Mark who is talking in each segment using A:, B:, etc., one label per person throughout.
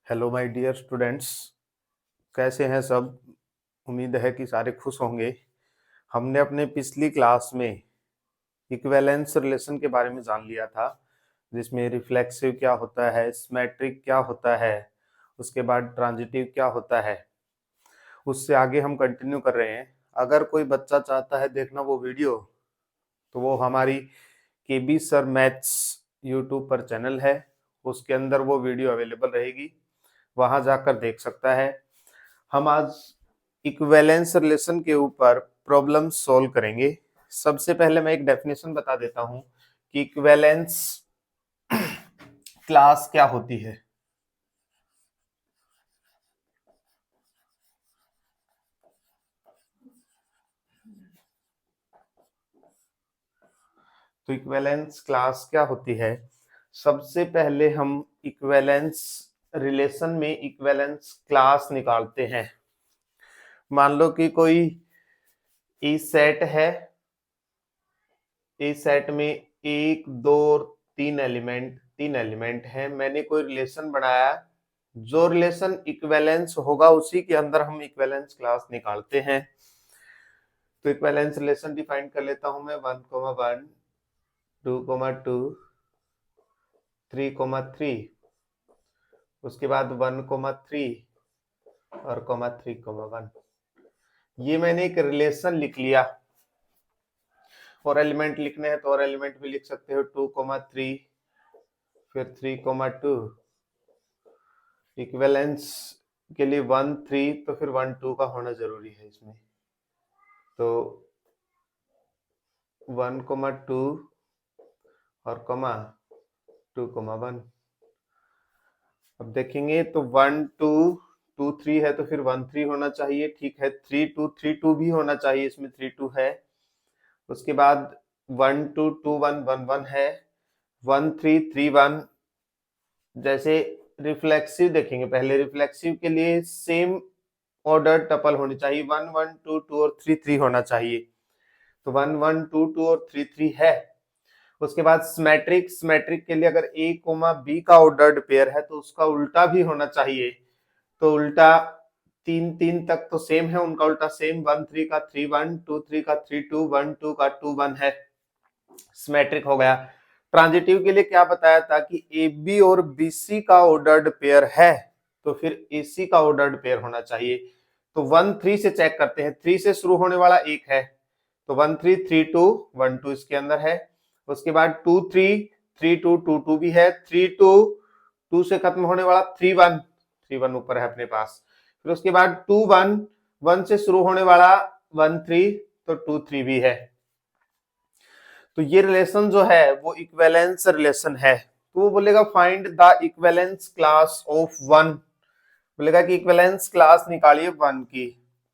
A: Hello my dear students, कैसे हैं सब। उम्मीद है कि सारे खुश होंगे। हमने अपने पिछली क्लास में इक्विवेलेंस रिलेशन के बारे में जान लिया था, जिसमें रिफ्लेक्सिव क्या होता है, सिमेट्रिक क्या होता है, उसके बाद ट्रांजिटिव क्या होता है। उससे आगे हम कंटिन्यू कर रहे हैं। अगर कोई बच्चा चाहता है देखना वो वीडियो, तो वो हमारी केबी सर मैथ्स यूट्यूब पर चैनल है, उसके अंदर वो वीडियो अवेलेबल रहेगी, वहां जाकर देख सकता है। हम आज इक्विवेलेंस रिलेशन के ऊपर प्रॉब्लम सॉल्व करेंगे। सबसे पहले मैं एक डेफिनेशन बता देता हूं कि इक्विवेलेंस क्लास क्या होती है। तो इक्विवेलेंस क्लास क्या होती है, सबसे पहले हम इक्विवेलेंस रिलेशन में इक्विवेलेंस क्लास निकालते हैं। मान लो कि कोई ए सेट है, ए सेट में एक दो तीन एलिमेंट है। मैंने कोई रिलेशन बनाया, जो रिलेशन इक्विवेलेंस होगा उसी के अंदर हम इक्विवेलेंस क्लास निकालते हैं। तो इक्विवेलेंस रिलेशन डिफाइन कर लेता हूं मैं 1,1 2,2 3,3, उसके बाद 1,3 और 3,1। ये मैंने एक रिलेशन लिख लिया। और एलिमेंट लिखने हैं तो और एलिमेंट भी लिख सकते हो, 2,3 फिर 3,2। इक्विवेलेंस के लिए 1,3 तो फिर 1,2 का होना जरूरी है इसमें। तो 1,2 और 2,1। अब देखेंगे तो 1,2,2,3 है तो फिर 1,3 होना चाहिए, ठीक है। 3,2,3,2 भी होना चाहिए, इसमें 3,2 है। उसके बाद 1,2,2,1,1,1 है, 1,3,3,1। जैसे रिफ्लेक्सिव देखेंगे, पहले रिफ्लेक्सिव के लिए सेम ऑर्डर टपल होनी चाहिए, 1 1 2 2 और 3 3 होना चाहिए। तो 1 1 2 2 और 3 3 है। उसके बाद सिमेट्रिक के लिए अगर ए कोमा बी का ऑर्डर्ड पेयर है तो उसका उल्टा भी होना चाहिए। तो उल्टा 3 3 तक तो सेम है, उनका उल्टा सेम, 1 3 का 3 1, 2 3 का 3 2, 1 2 का 2 1 है। सिमेट्रिक हो गया। ट्रांजिटिव के लिए क्या बताया था कि ए बी और बी सी का ऑर्डर्ड पेयर है तो फिर ए सी का ऑर्डर्ड पेयर होना चाहिए। तो 1 3 से चेक करते हैं, 3 से शुरू होने वाला एक है तो 1 3 3 2 1 2 इसके अंदर है। उसके बाद 2 3 3 2 2 2 भी है, 3 2 2 से खत्म होने वाला 3 1 3 1 ऊपर है अपने पास। फिर उसके बाद 2 1 1 से शुरू होने वाला 1 3 तो 2 3 भी है। तो ये रिलेशन जो है वो इक्विवेलेंस रिलेशन है। तो वो बोलेगा find the equivalence class of 1, बोलेगा कि इक्विवेलेंस क्लास निकालिए 1 की।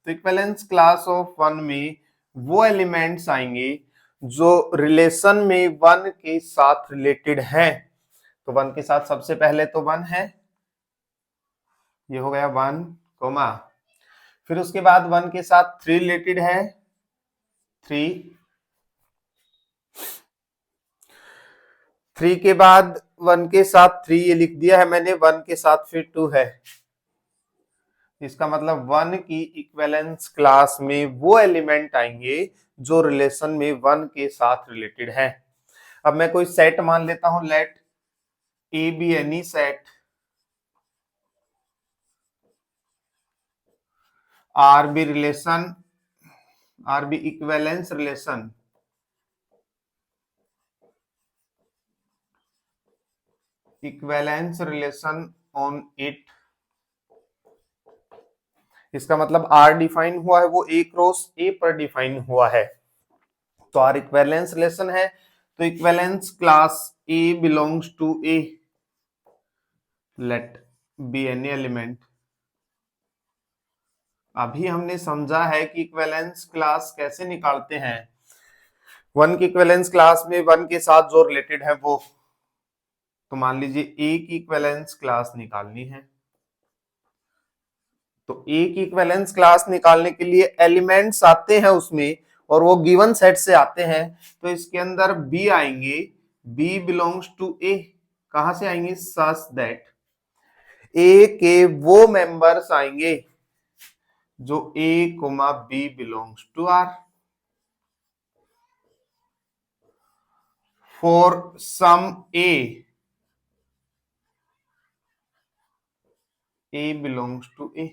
A: तो इक्विवेलेंस क्लास ऑफ 1 में वो एलिमेंट्स आएंगे जो रिलेशन में 1 के साथ रिलेटेड हैं। तो 1 के साथ सबसे पहले तो 1 है, ये हो गया 1 कोमा। फिर उसके बाद 1 के साथ 3 रिलेटेड है, 3 3 के बाद 1 के साथ 3 ये लिख दिया है मैंने, 1 के साथ फिर 2 है। इसका मतलब 1 की इक्विवेलेंस क्लास में वो एलिमेंट आएंगे जो रिलेशन में 1 के साथ रिलेटेड है। अब मैं कोई सेट मान लेता हूं, let A be any set R be relation, R be equivalence relation, equivalence relation on it. इसका मतलब आर डिफाइन हुआ है वो ए क्रॉस ए पर डिफाइन हुआ है। तो आर इक्विवेलेंस रिलेशन है तो equivalence class a belongs to a, let be any element. अभी हमने समझा है कि इक्विवेलेंस क्लास कैसे निकालते हैं। 1 की इक्विवेलेंस क्लास में 1 के साथ जो रिलेटेड है वो, तो मान लीजिए ए की इक्विवेलेंस क्लास निकालनी है। तो ए की इक्विवेलेंस क्लास निकालने के लिए एलिमेंट्स आते हैं उसमें और वो गिवन सेट से आते हैं। तो इसके अंदर बी आएंगे, बी बिलोंग्स टू ए। कहां से आएंगे, सच दैट ए के वो मेंबर्स आएंगे जो a comma b belongs to R. For some a belongs to A.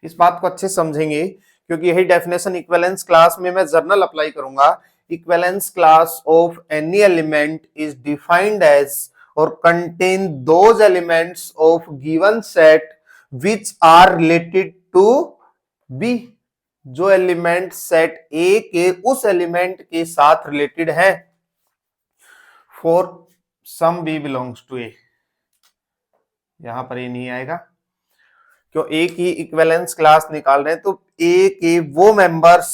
A: इस बात को अच्छे समझेंगे क्योंकि यही डेफिनेशन इक्विवेलेंस क्लास में मैं जर्नल अप्लाई करूंगा। Equivalence class of any element is defined as और contain those elements of given set which are related to b. जो एलिमेंट सेट ए के उस एलिमेंट के साथ रिलेटेड है। For some B belongs to A, यहां पर ये नहीं आएगा क्यों, ए की इक्विवेलेंस क्लास निकाल रहे हैं तो ए के वो मेंबर्स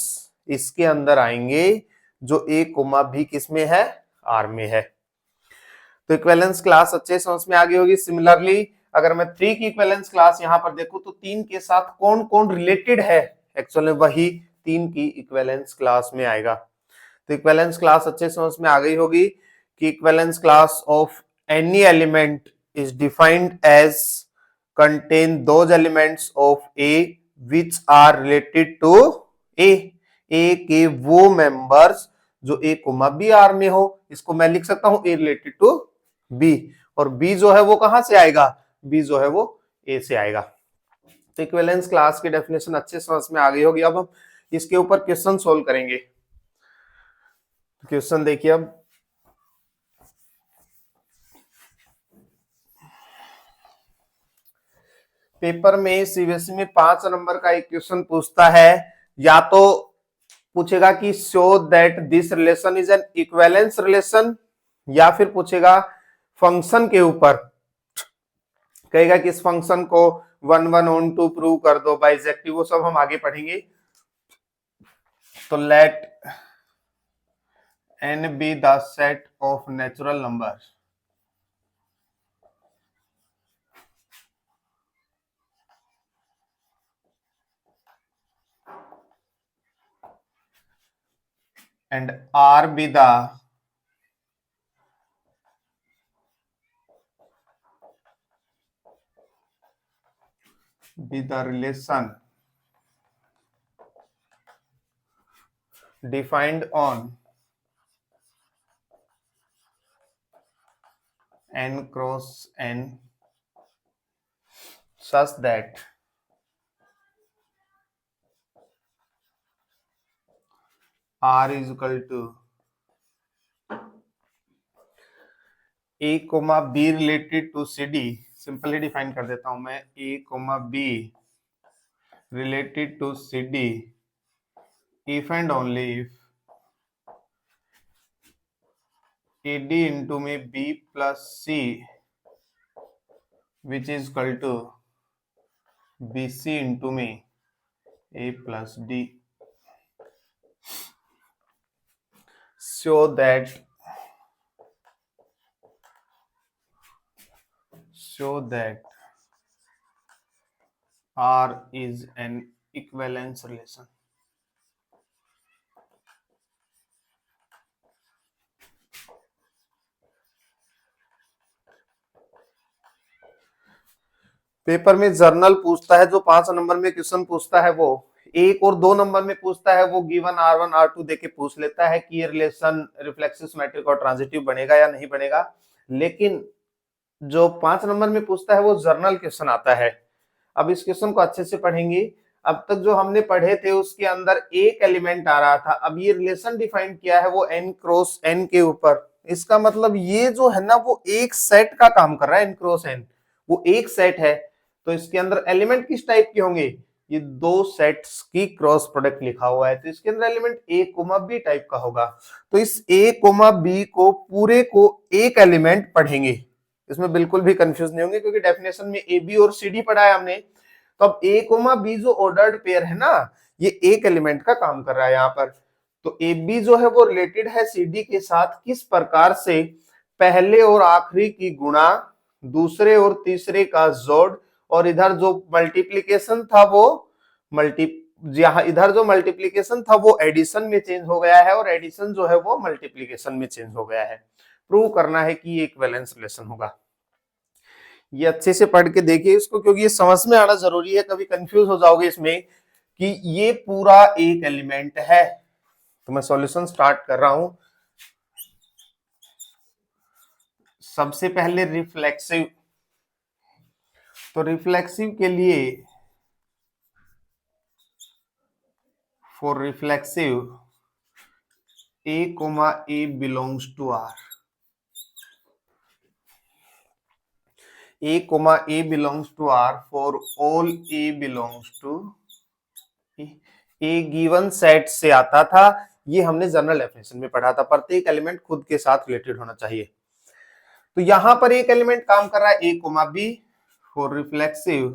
A: इसके अंदर आएंगे जो ए कोमा बी किस में है, आर में है। तो इक्विवेलेंस क्लास अच्छे समझ में आ गई होगी। सिमिलरली अगर मैं 3 की इक्विवेलेंस क्लास यहां पर देखूं तो 3 के साथ कौन कौन रिलेटेड है, एक्चुअली वही 3 की इक्विवेलेंस क्लास में आएगा। तो इक्विवेलेंस क्लास अच्छे समझ में आ गई होगी कि equivalence class of any element is defined as contain those elements of A which are related to A। A के वो मेंबर्स जो A कोमा बी आर में हो, इसको मैं लिख सकता हूं A रिलेटेड टू B, और B जो है वो कहां से आएगा, B जो है वो A से आएगा। तो इक्विवेलेंस क्लास की डेफिनेशन अच्छे समझ में आ गई होगी। अब हम इसके ऊपर क्वेश्चन सोल्व करेंगे। क्वेश्चन देखिए, अब पेपर में सीबीएसई में 5 नंबर का एक क्वेश्चन पूछता है, या तो पूछेगा कि show that this relation is an equivalence relation, या फिर पूछेगा फंक्शन के ऊपर, कहेगा कि इस फंक्शन को 1 1 ऑन 2 प्रूव कर दो बाइजेक्टिव, वो सब हम आगे पढ़ेंगे। तो let n be the set of natural number and R be the relation defined on n cross n such that R is equal to A comma B related to C D. Simply define कर देता हूं मैं, A comma B related to C D if and only if AD into में B plus C which is equal to BC into में A plus D, so that R is an equivalence relation। Paper में journal पूछता है, जो 5 number में question पूछता है वो 1 और 2 नंबर में पूछता है, वो गिवन R1 R2 देके पूछ लेता है कि ये रिलेशन रिफ्लेक्सिव सिमेट्रिक और ट्रांजिटिव बनेगा या नहीं बनेगा। लेकिन जो 5 नंबर में पूछता है वो जर्नल क्वेश्चन आता है। अब इस क्वेश्चन को अच्छे से पढ़ेंगे। अब तक जो हमने पढ़े थे उसके अंदर एक एलिमेंट आ रहा था, अब ये रिलेशन डिफाइन किया है वो n क्रॉस n के ऊपर। इसका मतलब ये जो है ना वो एक सेट का काम कर रहा है, n क्रॉस n वो एक सेट है। तो इसके अंदर एलिमेंट किस टाइप के होंगे, ये दो सेट्स की क्रॉस प्रोडक्ट लिखा हुआ है, तो इसके अंदर element a comma b type का होगा। तो इस a कोमा b को पूरे को एक एलिमेंट पढ़ेंगे, इसमें बिल्कुल भी कंफ्यूज नहीं होंगे क्योंकि डेफिनेशन में ए बी और सी डी पढ़ा है हमने। तो अब ए कोमा बी जो ऑर्डर्ड पेयर है ना, ये एक एलिमेंट का काम कर रहा है यहाँ पर। तो ए बी जो है वो रिलेटेड है सी डी के साथ, किस प्रकार से, पहले और आखिरी की गुणा, दूसरे और तीसरे का जोड़, और इधर जो मल्टीप्लीकेशन था वो इधर जो मल्टीप्लीकेशन था वो एडिशन में चेंज हो गया है, और एडिशन जो है वो मल्टीप्लीकेशन में चेंज हो गया है। प्रूव करना है कि ये इक्विवेलेंस रिलेशन होगा। ये अच्छे से पढ़ के देखिए इसको, क्योंकि ये समझ में आना जरूरी है, कभी कंफ्यूज हो जाओगे इसमें कि ये पूरा एक एलिमेंट है। तो मैं सॉल्यूशन स्टार्ट कर रहा हूं। सबसे पहले रिफ्लेक्सिव, तो रिफ्लेक्सिव के लिए for reflexive a comma a belongs to R, a comma a belongs to R for all a belongs to a given set से आता था। ये हमने जनरल डेफिनेशन में पढ़ा था, प्रत्येक एलिमेंट खुद के साथ रिलेटेड होना चाहिए। तो यहां पर एक एलिमेंट काम कर रहा है a comma b for reflexive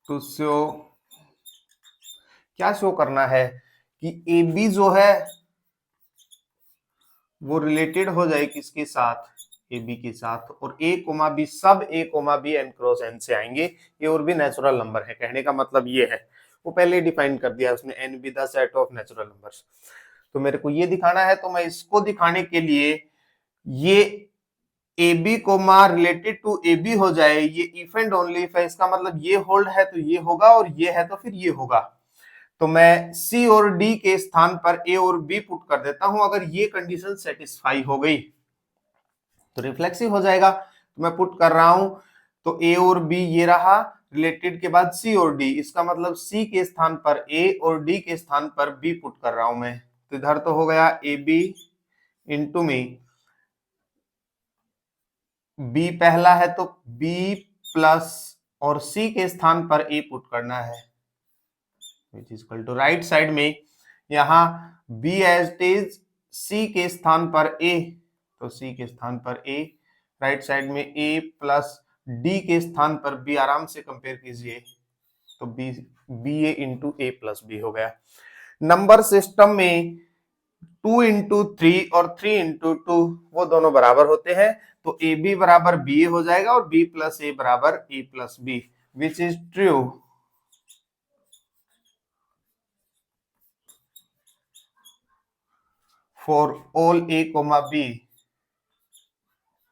A: to show, क्या शो करना है कि ए बी जो है वो रिलेटेड हो जाए किसके साथ, ए बी के साथ, और ए कोमा बी सब a comma b N cross N से आएंगे। ये और भी नेचुरल नंबर है, कहने का मतलब ये है, वो पहले डिफाइन कर दिया उसने, N be the set of natural numbers. तो मेरे को ये दिखाना है, तो मैं इसको दिखाने के लिए ये a b comma related to a b हो जाए, ये इफ एंड ओनली इफ है, इसका मतलब ये होल्ड है तो ये होगा, और ये है तो फिर ये होगा। तो मैं C और D के स्थान पर A और B पुट कर देता हूं, अगर ये कंडीशन सेटिस्फाई हो गई तो रिफ्लेक्सिव हो जाएगा। तो मैं पुट कर रहा हूं, तो A और B ये रहा, रिलेटेड के बाद C और D, इसका मतलब C के स्थान पर A और D के स्थान पर B पुट कर रहा हूं मैं। तो इधर तो हो गया AB इंटू में B पहला है तो B प्लस, और C के स्थान पर A पुट करना है, which is equal to right side में यहां B as it is C के स्थान पर A, तो C के स्थान पर A, राइट साइड में A प्लस D के स्थान पर B, आराम से कंपेयर कीजिए, तो B A into A plus B हो गया। नंबर सिस्टम में 2 इंटू 3 और 3 इंटू 2 वो दोनों बराबर होते हैं, तो AB बराबर BA हो जाएगा और B प्लस A बराबर A plus B, which is true for all A comma B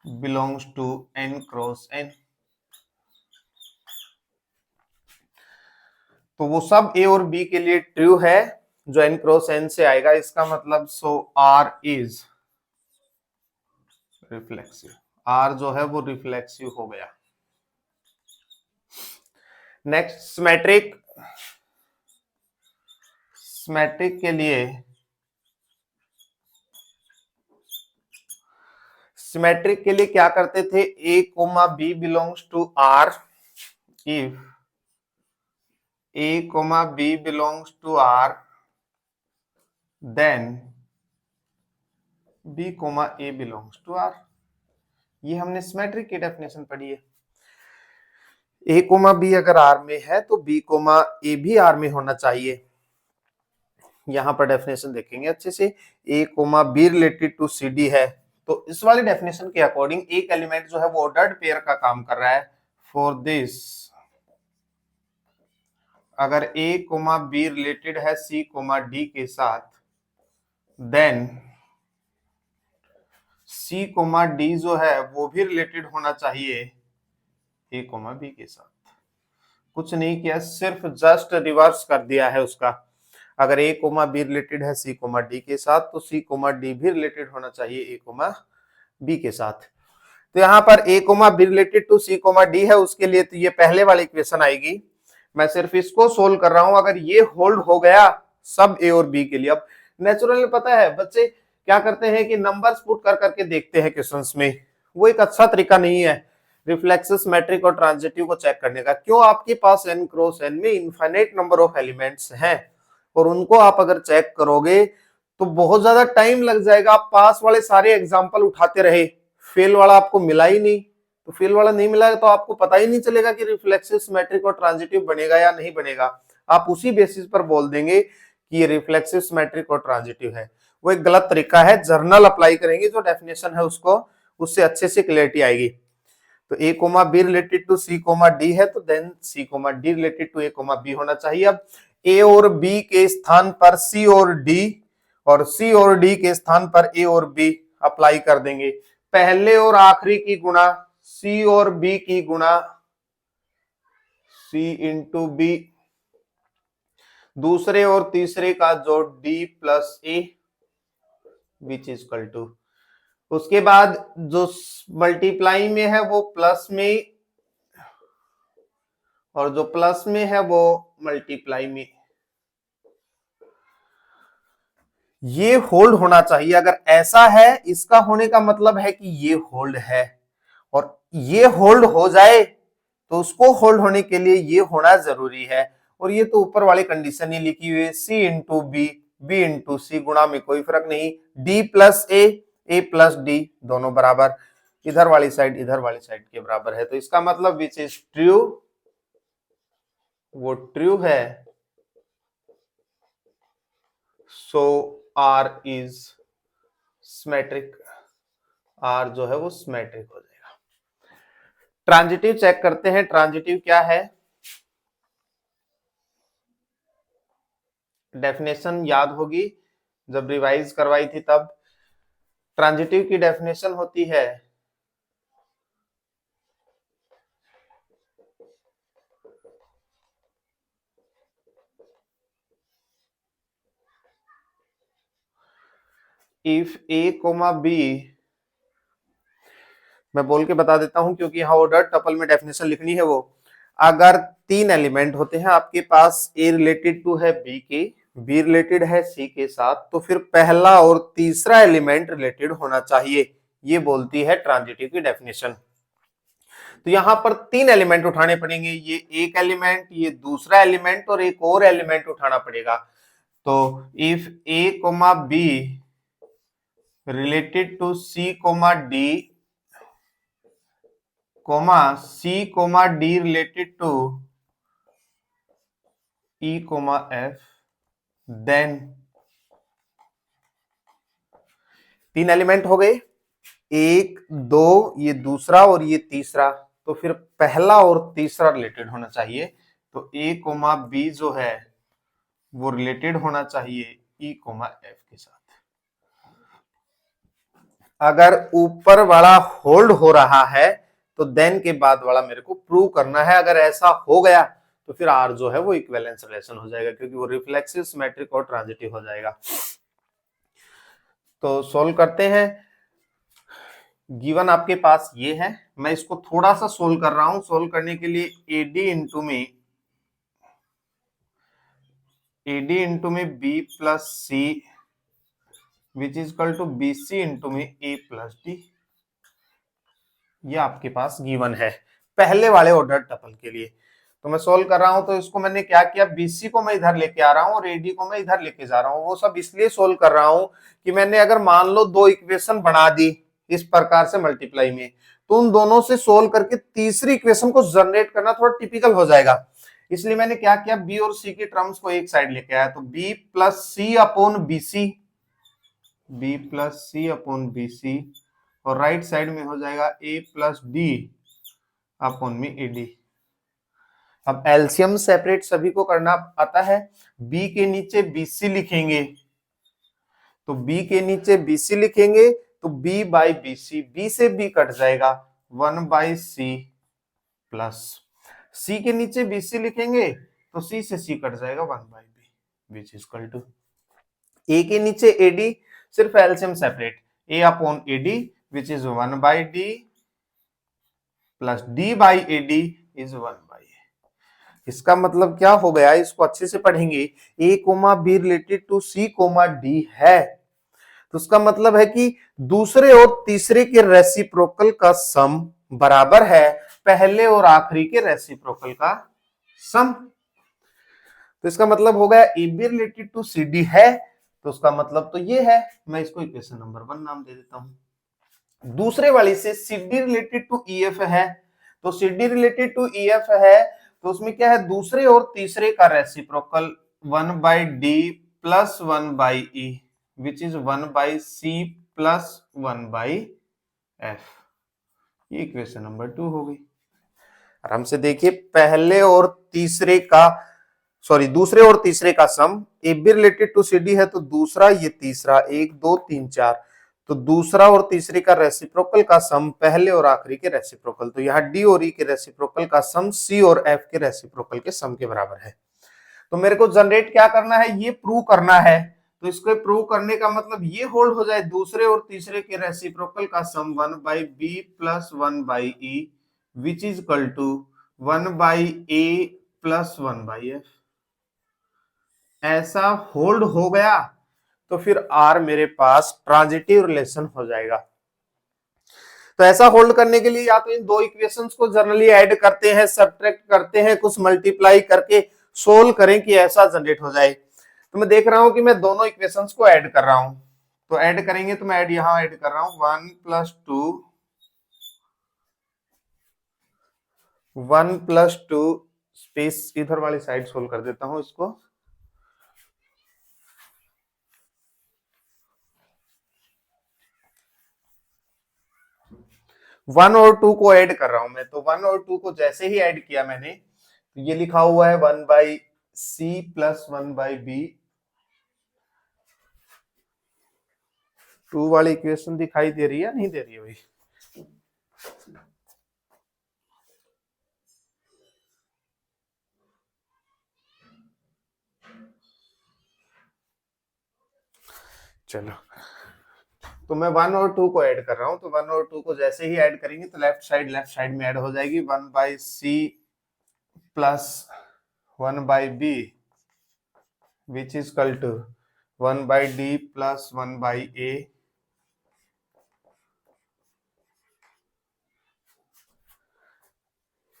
A: belongs to n cross n। तो वो सब A और B के लिए ट्रू है जो n क्रॉस n से आएगा, इसका मतलब सो R इज रिफ्लेक्सिव, R जो है वो रिफ्लेक्सिव हो गया। नेक्स्ट सिमेट्रिक, सिमेट्रिक के लिए सिमेट्रिक के लिए क्या करते थे, A comma B belongs to R if A comma B belongs to R then B comma A belongs to R। ये हमने सिमेट्रिक की डेफिनेशन पढ़ी है। A कोमा B अगर R में है तो B कोमा A भी R में होना चाहिए। यहां पर डेफिनेशन देखेंगे अच्छे से, A comma B related to C D है, तो इस वाली डेफिनेशन के अकॉर्डिंग एक एलिमेंट जो है वो ऑर्डर्ड पेयर का काम कर रहा है। फॉर दिस अगर A कोमा B रिलेटेड है C कोमा D के साथ, देन C कोमा D जो है वो भी रिलेटेड होना चाहिए A कोमा B के साथ। कुछ नहीं किया, सिर्फ जस्ट रिवर्स कर दिया है उसका। अगर A कोमा B रिलेटेड है C कोमा D के साथ, तो C कोमा D भी रिलेटेड होना चाहिए A कोमा B के साथ। तो यहाँ पर A comma B related to C comma D है, उसके लिए तो ये पहले वाली इक्वेशन आएगी। मैं सिर्फ इसको सोल्व कर रहा हूं, अगर ये होल्ड हो गया सब A और B के लिए। अब नेचुरली पता है बच्चे क्या करते हैं कि नंबर्स पुट कर करके देखते हैं क्वेश्चंस में, वो एक अच्छा तरीका नहीं है रिफ्लेक्सिव, सिमेट्रिक और ट्रांजिटिव को चेक करने का। क्यों, आपके पास n क्रॉस n में इनफाइनाइट नंबर ऑफ एलिमेंट्स हैं, और उनको आप अगर चेक करोगे तो बहुत ज्यादा टाइम लग जाएगा। आप पास वाले सारे एग्जांपल उठाते रहे, फेल वाला आपको मिला ही नहीं, तो फेल वाला नहीं मिला तो आपको पता ही नहीं चलेगा कि रिफ्लेक्सिव, सिमेट्रिक और ट्रांजिटिव बनेगा या नहीं बनेगा। आप उसी बेसिस पर बोल देंगे कि ये रिफ्लेक्सिव, सिमेट्रिक और ट्रांजिटिव है। वो एक गलत तरीका है, जर्नल अप्लाई करेंगे जो डेफिनेशन है उसको, उससे अच्छे से क्लियरिटी आएगी। तो A comma B related to C comma D है, तो then C comma D related to A comma B होना चाहिए। अब A और B के स्थान पर C और D, और C और D के स्थान पर A और B अप्लाई कर देंगे, पहले और आखिरी की गुणा, सी और बी की गुणा, सी इंटू बी, दूसरे और तीसरे का जोड़ d plus a, which is equal to, उसके बाद जो मल्टीप्लाई में है वो प्लस में, और जो प्लस में है वो मल्टीप्लाई में। ये होल्ड होना चाहिए। अगर ऐसा है, इसका होने का मतलब है कि ये होल्ड है, और ये होल्ड हो जाए तो उसको होल्ड होने के लिए ये होना जरूरी है। और ये तो ऊपर वाली कंडीशन ही लिखी हुई है, सी इंटू बी, बी इंटू सी, गुणा में कोई फर्क नहीं, डी प्लस ए प्लस डी, दोनों बराबर, इधर वाली साइड इधर वाली साइड के बराबर है। तो इसका मतलब विच इज ट्रू, वो ट्रू है। सो आर इज सिमेट्रिक, आर जो है वो सिमेट्रिक हो जाएगा। ट्रांजिटिव चेक करते हैं, ट्रांजिटिव क्या है। डेफिनेशन याद होगी, जब रिवाइज करवाई थी तब। ट्रांजिटिव की डेफिनेशन होती है इफ ए कोमा बी, मैं बोल के बता देता हूं क्योंकि यहां ऑर्डर टपल में डेफिनेशन लिखनी है वो। अगर तीन एलिमेंट होते हैं आपके पास, ए रिलेटेड टू है बी के, बी रिलेटेड है सी के साथ, तो फिर पहला और तीसरा एलिमेंट रिलेटेड होना चाहिए, ये बोलती है ट्रांजिटिव की डेफिनेशन। तो यहां पर तीन एलिमेंट उठाने पड़ेंगे, ये एक एलिमेंट, ये दूसरा एलिमेंट, और एक और एलिमेंट उठाना पड़ेगा। तो if a comma b related to c comma d, comma c comma d related to e comma f, then तीन एलिमेंट हो गए, एक दो, ये दूसरा और ये तीसरा, तो फिर पहला और तीसरा रिलेटेड होना चाहिए। तो ए कोमा बी जो है वो रिलेटेड होना चाहिए ई कोमा एफ के साथ। अगर ऊपर वाला होल्ड हो रहा है तो देन के बाद वाला मेरे को प्रूव करना है। अगर ऐसा हो गया तो फिर आर जो है वो इक्विवेलेंस रिलेशन हो जाएगा, क्योंकि वो रिफ्लेक्सिव, सिमेट्रिक और ट्रांजिटिव हो जाएगा। तो सोल्व करते हैं। गिवन आपके पास ये है, मैं इसको थोड़ा सा सोल्व कर रहा हूं। सोल्व करने के लिए एडी इंटू में b plus c which is equal to b c into में ए प्लस डी, ये आपके पास गिवन है पहले वाले ऑर्डर टपल के लिए। तो मैं सोल्व कर रहा हूं, तो इसको मैंने क्या किया, बीसी को मैं इधर लेके आ रहा हूं और एडी को मैं इधर लेके जा रहा हूं। वो सब इसलिए सोल्व कर रहा हूं कि मैंने अगर मान लो दो इक्वेशन बना दी इस प्रकार से मल्टीप्लाई में, तो उन दोनों से सोल्व करके तीसरी इक्वेशन को जनरेट करना थोड़ा टिपिकल हो जाएगा। इसलिए मैंने क्या किया, बी और सी की टर्म्स को एक साइड लेके आया, तो बी प्लस सी अपॉन बीसी, बी प्लस सी अपॉन बीसी, और राइट साइड में हो जाएगा ए प्लस डी अपॉन में एडी। अब एलसीएम सेपरेट सभी को करना आता है। बी के नीचे बीसी लिखेंगे, तो बी के नीचे बीसी लिखेंगे तो बी बाई बीसी, बी से बी कट जाएगा, 1 बाई सी प्लस सी के नीचे बीसी लिखेंगे तो सी से सी कट जाएगा, 1 by b which is equal to a के नीचे एडी, सिर्फ LCM separate, a upon ad which is 1 by D plus d by ad is 1 by a. इसका मतलब क्या हो गया, इसको अच्छे से पढ़ेंगे, a comma b related to c comma d है, तो उसका मतलब है कि दूसरे और तीसरे के रेसिप्रोकल का सम बराबर है पहले और आखिरी के रेसिप्रोकल का सम। तो इसका मतलब हो गया a b related to C D है, तो उसका मतलब तो ये है। मैं इसको इक्वेशन नंबर 1 नाम दे देता हूं। दूसरे वाली से C D related to E F है, तो C D related to E F है, तो उसमें क्या है, दूसरे और तीसरे का reciprocal 1 by D plus 1 by E which is 1 by C plus 1 by F. ये इक्वेशन नंबर 2 हो गई। आराम से देखिए, पहले और तीसरे का, सॉरी दूसरे और तीसरे का sum, a b related to C D है तो दूसरा ये तीसरा, 1 2 3 4, तो दूसरा और तीसरे का रेसिप्रोकल का सम पहले और आखिरी के रेसिप्रोकल, तो यहाँ डी और ई के रेसिप्रोकल का सम सी और एफ के रेसिप्रोकल के सम के बराबर है। तो मेरे को जनरेट क्या करना है, ये प्रूव करना है। तो इसको प्रूव करने का मतलब ये होल्ड हो जाए दूसरे और तीसरे के रेसिप्रोकल का sum 1/b plus 1/e which is equal to 1/a plus 1/f। ऐसा होल्ड हो गया तो फिर आर मेरे पास ट्रांजिटिव रिलेशन हो जाएगा। तो ऐसा होल्ड करने के लिए या तो इन दो इक्वेशंस को जनरली ऐड करते हैं, सब्ट्रैक्ट करते हैं, कुछ मल्टीप्लाई करके सोल्व करें कि ऐसा जनरेट हो जाए। तो मैं देख रहा हूं कि मैं दोनों इक्वेशंस को ऐड कर रहा हूं, तो ऐड करेंगे तो मैं यहां ऐड कर रहा हूं 1 प्लस 2 स्पेस इधर वाली साइड सोल्व कर देता हूं इसको। 1 और 2 को ऐड कर रहा हूं मैं, तो 1 और 2 को जैसे ही ऐड किया मैंने, तो ये लिखा हुआ है 1/c प्लस 1/b। 2 वाली इक्वेशन दिखाई दे रही है नहीं दे रही है भाई? चलो, तो मैं 1 और 2 को ऐड कर रहा हूं, तो 1 और 2 को जैसे ही ऐड करेंगे तो लेफ्ट साइड में ऐड हो जाएगी 1/c plus 1/b which is equal to 1/d plus 1/a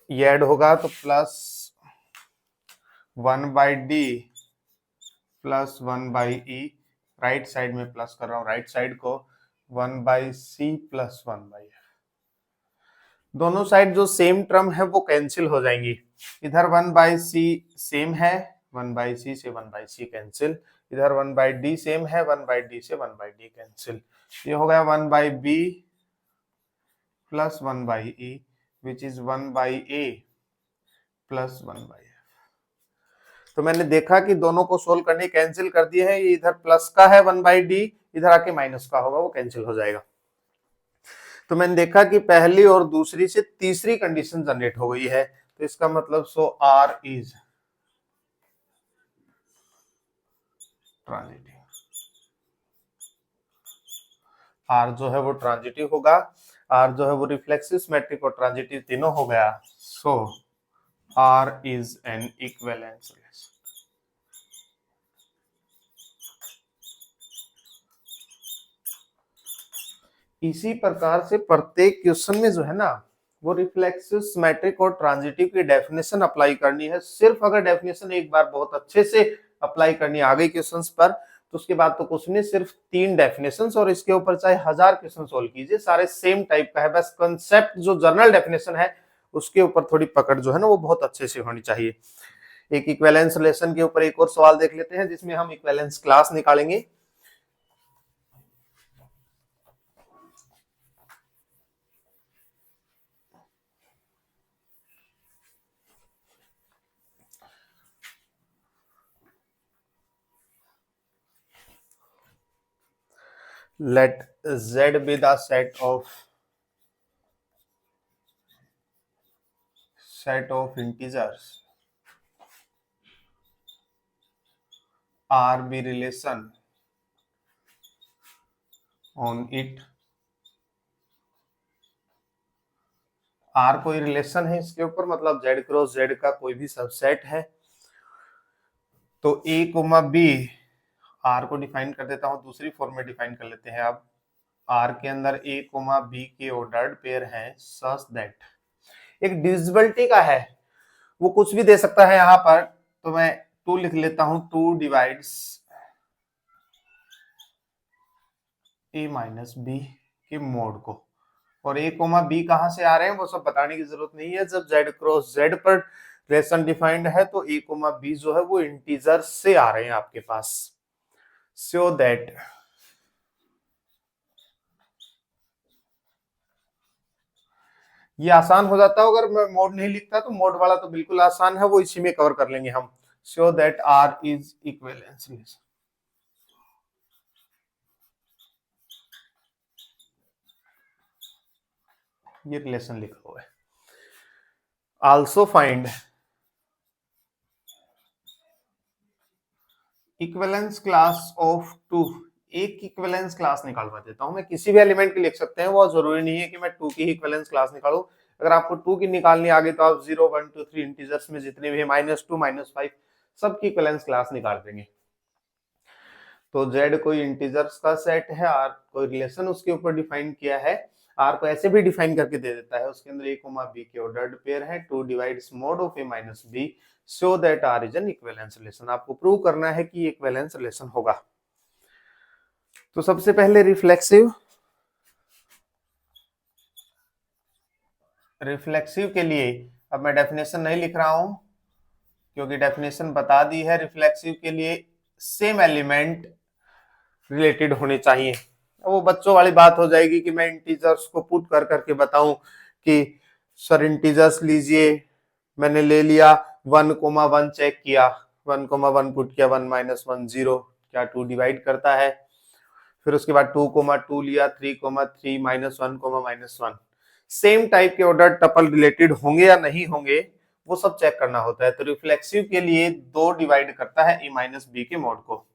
A: ये ऐड होगा तो plus 1/d plus 1/e, right side में प्लस कर रहा हूं राइट साइड को, 1/c प्लस 1/f। दोनों साइड जो सेम टर्म है वो कैंसिल हो जाएंगी। इधर 1/c सेम है, 1/c से 1/c कैंसिल, इधर 1/d सेम है, 1/d से 1/d कैंसिल। ये हो गया 1/b plus 1/e which is 1/a plus 1/f। तो मैंने देखा कि दोनों को सोल्व करने कैंसिल कर दिए हैं, ये इधर प्लस का है 1/d, इधर आके माइनस का होगा, वो कैंसिल हो जाएगा। तो मैंने देखा कि पहली और दूसरी से तीसरी कंडीशन जनरेट हो गई है, तो इसका मतलब सो आर इज ट्रांजिटिव। आर जो है वो ट्रांजिटिव होगा, आर जो है वो रिफ्लेक्सिव, सिमेट्रिक और ट्रांजिटिव तीनों हो गया। So R is an equivalence relation. इसी प्रकार से प्रत्येक क्वेश्चन में जो है ना वो रिफ्लेक्सिव, सिमेट्रिक और ट्रांजिटिव की डेफिनेशन अप्लाई करनी है। सिर्फ अगर डेफिनेशन एक बार बहुत अच्छे से अप्लाई करनी आ गई क्वेश्चंस पर, तो उसके बाद तो कुछ नहीं, सिर्फ 3 डेफिनेशंस और इसके ऊपर चाहे 1000 क्वेश्चन सोल्व कीजिए, सारे सेम टाइप का है। बस कंसेप्ट जो जनरल डेफिनेशन है उसके ऊपर थोड़ी पकड़ जो है ना वो बहुत अच्छे से होनी चाहिए। एक इक्विवेलेंस रिलेशन के ऊपर एक और सवाल देख लेते हैं जिसमें हम इक्विवेलेंस क्लास निकालेंगे। Let Z be the set of integers, R be relation on it। R कोई रिलेशन है इसके ऊपर, मतलब Z क्रॉस Z का कोई भी सबसेट है। तो A, B, R को डिफाइन कर देता हूं, दूसरी फॉर्म में डिफाइन कर लेते हैं। अब R के अंदर A, B के ऑर्डर्ड पेयर हैं सच दैट, एक डिविजिबिलिटी का है, वो कुछ भी दे सकता है यहाँ पर, तो मैं 2 लिख लेता हूं, 2 डिवाइड्स A माइनस B के मोड को। और A, B कहां से आ रहे हैं वो सब बताने की जरूरत नहीं है, जब Z क्रॉस Z पर रिलेशन डिफाइंड है तो A, B जो है वो इंटीजर से आ रहे हैं आपके पास। सो दैट ये आसान हो जाता है, अगर मैं मोड नहीं लिखता तो मोड वाला तो बिल्कुल आसान है, वो इसी में कवर कर लेंगे हम। So that R is equivalence relation. ये रिलेशन लिखा हुआ है। Also find equivalence class of two, एक इक्विवेलेंस क्लास निकालवा देता हूं मैं, किसी भी एलिमेंट की लिख सकते हैं, वो जरूरी नहीं है कि मैं टू की ही इक्विवेलेंस क्लास निकालूं। अगर आपको टू की निकालनी आ गई तो आप 0 1 2 3 इंटीजर्स में जितने भी है -2 -5 सबकी इक्विवेलेंस क्लास निकाल देंगे। तो z कोई इंटीजर्स का सेट है, r कोई रिलेशन उसके ऊपर डिफाइन किया है, r को ऐसे भी डिफाइन करके दे देता है, उसके अंदर a, b के ऑर्डर्ड पेयर है, 2 divides mod of a - b so that r is an equivalence relation. आपको प्रूव करना है कि इक्विवेलेंस रिलेशन होगा। तो सबसे पहले रिफ्लेक्सिव के लिए अब मैं डेफिनेशन नहीं लिख रहा हूं क्योंकि डेफिनेशन बता दी है। रिफ्लेक्सिव के लिए सेम एलिमेंट रिलेटेड होने चाहिए। वो बच्चों वाली बात हो जाएगी कि मैं इंटीजर्स को पुट कर करके बताऊं कि सर इंटीजर्स लीजिए, मैंने ले लिया 1,1 चेक किया, 1,1 पुट किया, 1 - 1 0, क्या 2 डिवाइड करता है? फिर उसके बाद 2,2 लिया, 3,3 -1, -1। सेम टाइप के ऑर्डर टपल रिलेटेड होंगे या नहीं होंगे वो सब चेक करना होता है। तो रिफ्लेक्सिव के लिए 2 डिवाइड करता है a - b के मॉड को।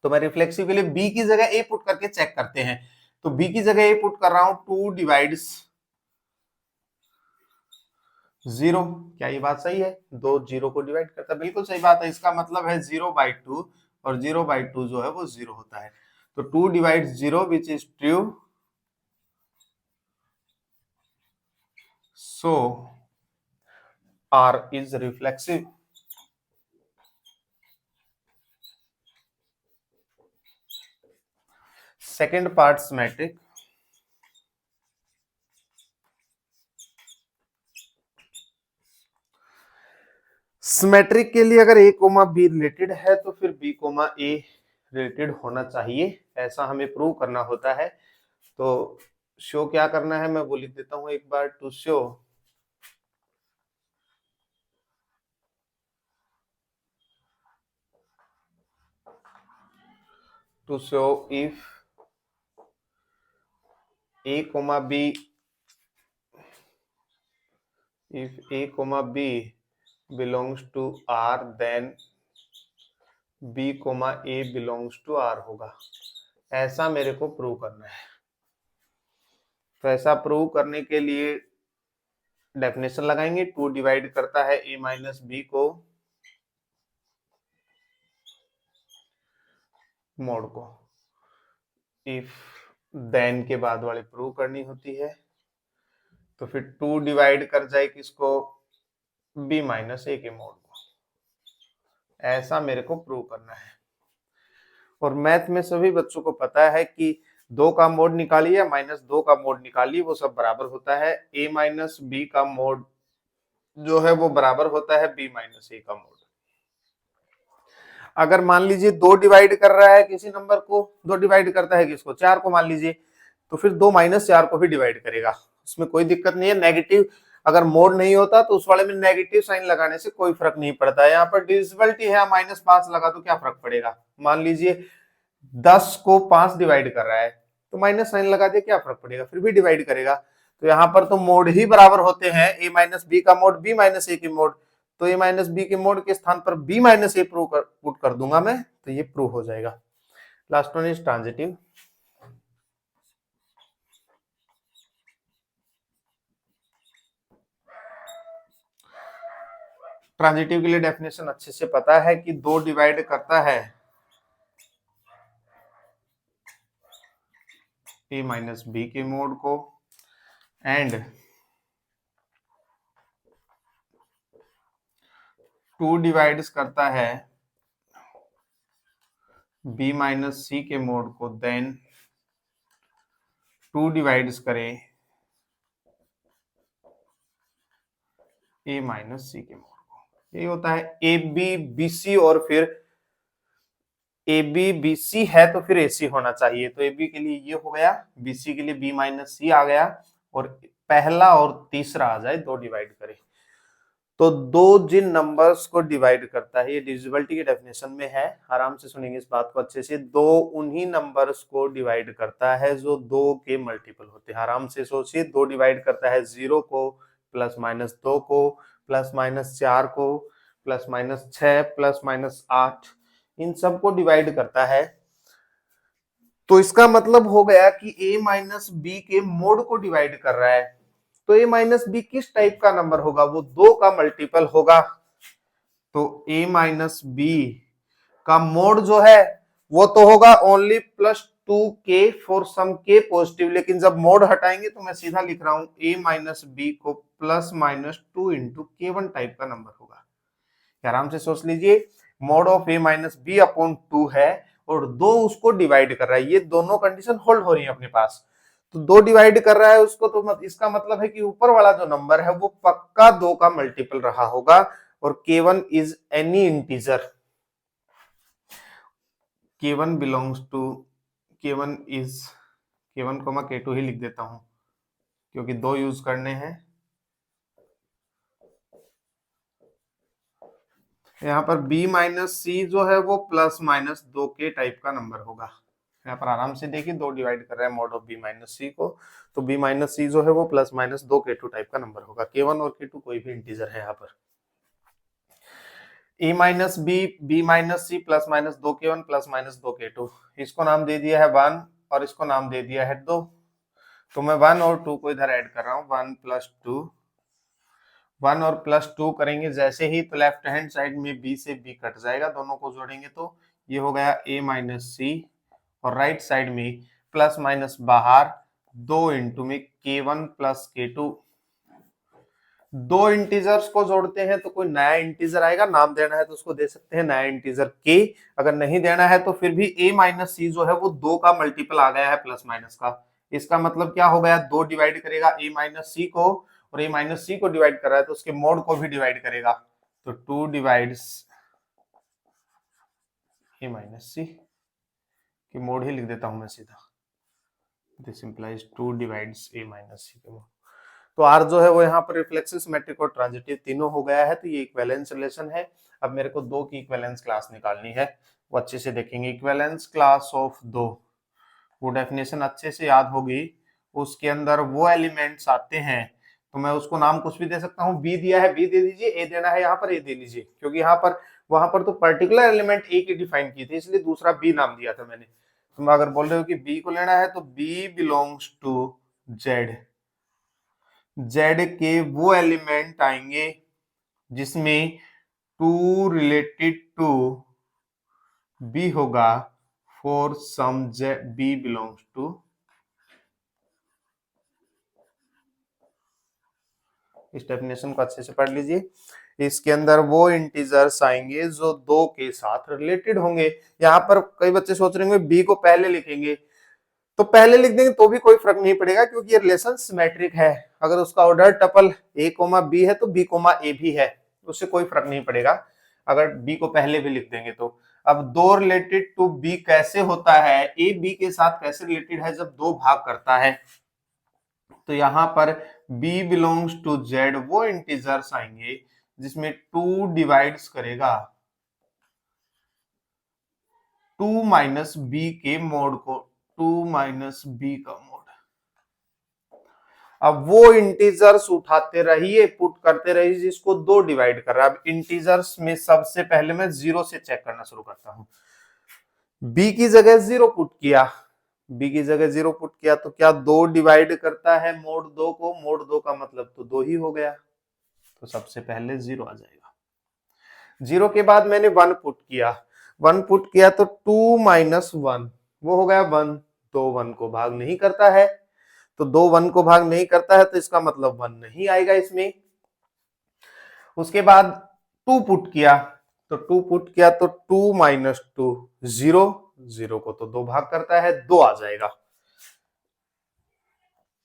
A: तो मैं रिफ्लेक्सिव के लिए b की जगह a पुट करके चेक करते हैं। तो b की जगह a पुट कर रहा हूं, 2 डिवाइड्स 0। क्या ये बात सही है? 2 0 को डिवाइड करता है, बिल्कुल सही बात है। इसका मतलब है 0/2 और 0/2 जो है वो 0 होता है। तो 2 divides 0 which is true, so R is reflexive। Second part symmetric. Symmetric के लिए अगर a, b रिलेटेड है तो फिर b, a रिलेटेड होना चाहिए, ऐसा हमें प्रूव करना होता है। तो शो क्या करना है मैं वो लिख देता हूं एक बार। To show if a, b if a, b belongs to R then b, a belongs to R होगा, ऐसा मेरे को प्रूव करना है। तो ऐसा प्रूव करने के लिए डेफिनेशन लगाएंगे। 2 डिवाइड करता है a - b को मोड को, इफ देन के बाद वाली प्रूव करनी होती है। तो फिर 2 डिवाइड कर जाए किसको? b - a के मोड को, ऐसा मेरे को प्रूव करना है। और मैथ में सभी बच्चों को पता है कि 2 का मोड निकालिए या -2 का मोड निकालिए वो सब बराबर होता है। a - b का मोड जो है वो बराबर होता है b - a का मोड। अगर मान लीजिए 2 डिवाइड कर रहा है किसी नंबर को, 2 डिवाइड करता है किसको? 4 को मान लीजिए, तो फिर 2 - 4 को भी डिवाइड करेगा, उसमें कोई दिक्कत नहीं है। नेगेटिव अगर मोड नहीं होता तो उस वाले में नेगेटिव साइन लगाने से कोई फर्क नहीं पड़ता है। यहाँ पर डिविजिबिलिटी है, -5 लगा तो क्या फर्क पड़ेगा? मान लीजिए 10 को 5 डिवाइड कर रहा है तो माइनस साइन लगा दे, क्या फर्क पड़ेगा? फिर भी डिवाइड करेगा। तो यहाँ पर तो मोड ही बराबर होते हैं, a - b का मोड b - a की मोड। तो a - b के मोड के स्थान पर b - a पुट कर दूंगा मैं, तो ये प्रूव हो जाएगा। Last one is transitive. Transitive के लिए डेफिनेशन अच्छे से पता है कि 2 डिवाइड करता है a - b के मोड को एंड 2 डिवाइड्स करता है b - c के मोड को, देन 2 डिवाइड्स करें a - c के मोड को। ये होता है ए बी बी सी, और फिर ए बी बी सी है तो फिर ए सी होना चाहिए। तो ए बी के लिए ये हो गया, बी सी के लिए b - c आ गया, और पहला और तीसरा आ जाए 2 डिवाइड करें। तो दो जिन नंबर्स को डिवाइड करता है, ये डिविजिबिलिटी की डेफिनेशन में है, आराम से सुनेंगे इस बात को अच्छे से। दो उन्हीं नंबर्स को डिवाइड करता है जो दो के मल्टीपल होते हैं। आराम से सोचिए, दो डिवाइड करता है 0 को, प्लस माइनस 2 को, प्लस माइनस 4 को, प्लस माइनस 6, प्लस माइनस 8, इन सबको डिवाइड करता है। तो इसका मतलब हो गया कि a माइनस बी के मोड को डिवाइड कर रहा है। तो a माइनस बी किस टाइप का नंबर होगा? वो दो का मल्टीपल होगा। तो a माइनस बी का मोड जो है वो तो होगा only plus 2k for some k positive, लेकिन जब मोड हटाएंगे तो मैं सीधा लिख रहा हूं a माइनस बी को plus minus 2 into k1 type का नंबर होगा। आराम से सोच लीजिए, mod of a minus B upon 2 है और दो उसको डिवाइड कर रहा है। ये दोनों कंडीशन होल्ड हो रही है अपने पास। तो दो डिवाइड कर रहा है उसको, तो इसका मतलब है कि ऊपर वाला जो नंबर है वो पक्का दो का मल्टीपल रहा होगा। और k1 is any integer, k1 belongs to, k1 is, k1 k2 ही लिख देता हूं क्योंकि दो यूज करने हैं। यहाँ पर b माइनस सी जो है वो प्लस माइनस 2k टाइप का नंबर होगा। यहाँ पर आराम से देखिए, दो डिवाइड कर रहा है मॉड ऑफ b माइनस सी को, तो b माइनस सी जो है वो प्लस माइनस 2k2 टाइप का नंबर होगा। k1 और k2 कोई भी इंटीजर है यहाँ पर। a minus b minus C plus minus 2k1 plus minus 2k2, इसको नाम दे दिया है 1 और इसको नाम दे दिया है 2। तो मैं 1 और 2 को इधर ऐड कर रहा हूँ, 1 प्लस 2, 1 और प्लस 2 करेंगे जैसे ही तो लेफ्ट हैंड साइड में b से b कट जाएगा, दोनों को जोड़ेंगे तो ये हो गया a माइनस सी, और राइट साइड में प्लस माइनस बाहर 2 इंटू में k1 प्लस k2। दो इंटीजर्स को जोड़ते हैं तो कोई नया इंटीजर आएगा, नाम देना है तो उसको दे सकते हैं नया इंटीजर k, अगर नहीं देना है तो फिर भी a माइनस सी जो है वो दो का मल्टीपल आ गया है प्लस माइनस का। इसका मतलब क्या हो गया? दो डिवाइड करेगा a माइनस सी को, और a माइनस सी को डिवाइड कर रहा है तो उसके मोड को भी डिवाइड करेगा। तो 2 डिवाइड्स a माइनस सी, की मोड ही लिख देता हूं मैं सीधा, this implies 2 divides a minus c के मोड। तो R जो है वो यहाँ पर रिफ्लेक्सिव, सिमेट्रिक और ट्रांजिटिव तीनों हो गया है। तो ये इक्विवेलेंस रिलेशन है। अब मेरे को दो की इक्विवेलेंस क्लास निकालनी है, वो अच्छे से देखेंगे। इक्विवेलेंस क्लास ऑफ दो, वो डेफिनेशन अच्छे से याद होगी। उसके अंदर वो एलिमेंट्स आते हैं, तो मैं उसको नाम कुछ भी दे सकता हूँ। बी दिया है, बी दे दीजिए, ए देना है यहाँ पर ए दे लीजिए, क्योंकि यहाँ पर वहां पर तो पर्टिकुलर एलिमेंट ए की डिफाइन की थी, इसलिए दूसरा बी नाम दिया था मैंने। तुम अगर बोल रहे हो कि बी को लेना है तो B belongs to Z, Z के वो एलिमेंट आएंगे जिसमें टू रिलेटेड टू बी होगा for some B belongs to, इस डेफिनेशन को अच्छे से पढ़ लीजिए। इसके अंदर वो इंटीजर्स आएंगे जो दो के साथ रिलेटेड होंगे। यहाँ पर कई बच्चे सोच रहे होंगे बी को पहले लिखेंगे, तो पहले लिख देंगे तो भी कोई फर्क नहीं पड़ेगा, क्योंकि ये रिलेशन सिमेट्रिक है। अगर उसका order tuple a comma B है तो b कोमा a भी है, उससे कोई फर्क नहीं पड़ेगा अगर b को पहले भी लिख देंगे तो। अब दो रिलेटेड टू b कैसे होता है, a b के साथ कैसे रिलेटेड है? जब दो भाग करता है, तो यहाँ पर b बिलोंग्स टू z वो इंटीजर्स आएंगे जिसमें 2 डिवाइड्स करेगा 2 माइनस बी के मोड को, 2 माइनस बी का मोड। अब वो इंटीजर्स उठाते रहिए, पुट करते रहिए जिसको दो डिवाइड कर रहा है। अब इंटीजर्स में सबसे पहले मैं जीरो से चेक करना शुरू करता हूं। बी की जगह जीरो पुट किया, बी की जगह जीरो पुट किया तो क्या दो डिवाइड करता है मोड दो को? मोड दो का मतलब तो दो ही हो गया, तो सबसे पहले जीरो आ जाएगा। जीरो के बाद मैंने वन पुट किया, वन पुट किया तो 2 माइनस 1 वो हो गया 1, तो 1 को भाग नहीं करता है, तो दो 1 को भाग नहीं करता है तो इसका मतलब 1 नहीं आएगा इसमें। उसके बाद 2 पुट किया, तो 2 पुट किया तो 2 माइनस 2 0, 0 को तो दो भाग करता है, 2 आ जाएगा।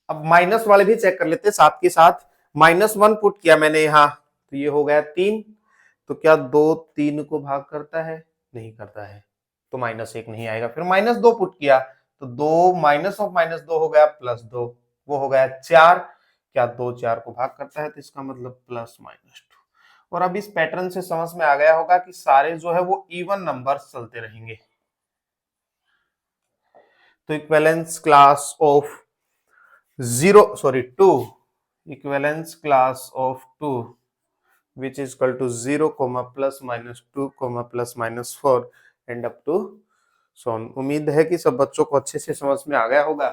A: अब माइनस वाले भी चेक कर लेते हैं साथ के साथ। माइनस 1 पुट किया मैंने यहाँ, तो ये हो गया 3, तो क्या दो 3 को भाग करता है? नहीं करता है, तो -1 नहीं आएगा। फिर -2 पुट किया, तो 2 माइनस ऑफ -2 हो गया +2, वो हो गया 4, क्या दो 4 को भाग करता है? तो इसका मतलब +-2। और अब इस पैटर्न से समझ में आ गया होगा कि सारे जो है वो इवन नंबर्स चलते रहेंगे। तो equivalence class of 2 equivalence class of 2 which is equal to 0, plus minus 2, plus minus 4 and up to so on। उम्मीद है कि सब बच्चों को अच्छे से समझ में आ गया होगा।